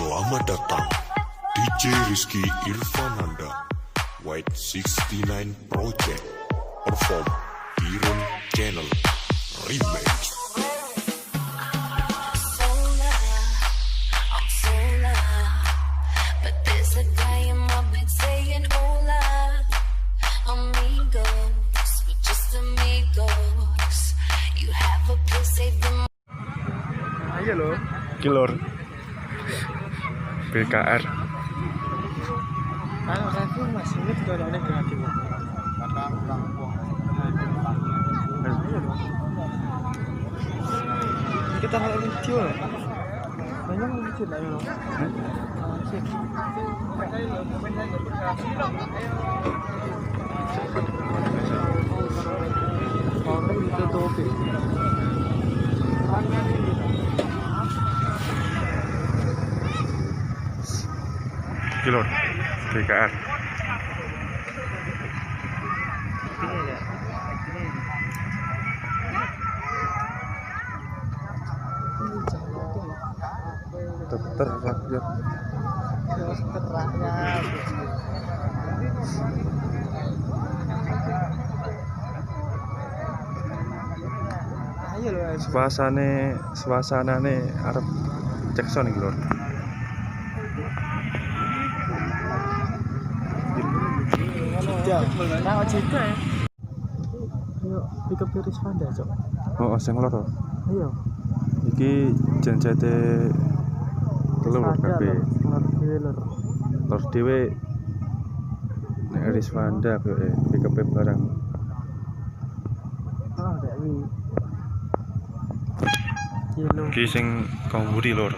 Selamat datang DJ Rizky Irfananda, White 69 Project, perform Keseruan Channel Remix. Ayo lo, Kilor BKR. kalau aku masih ini juga ada dengan dia. Kita nggak lucu lah. Banyak lucu lah lo. Orang itu topi. Kilor BKR. Dokter rakyat. Dokter rakyat. Ayo lo. Suasanane arep cek sound iki lho. Nah, cerita ya. Ayo, pick up dari Panda, Cok. Oh, sing loro. Ayo. Iki janjate telur kabeh. Lor dhewe nek Aris Wanda kowe pick up barang. Oh, kayak ini. Yellow. Iki sing kamburi lor.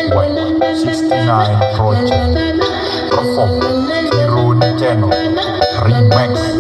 White 69 Project, perform Keseruan Channel Remix.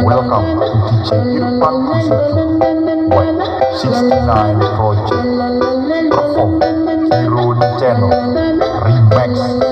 Welcome to DJ Irfan Menuju White 69 Project Perform Keseruan Channel Remix.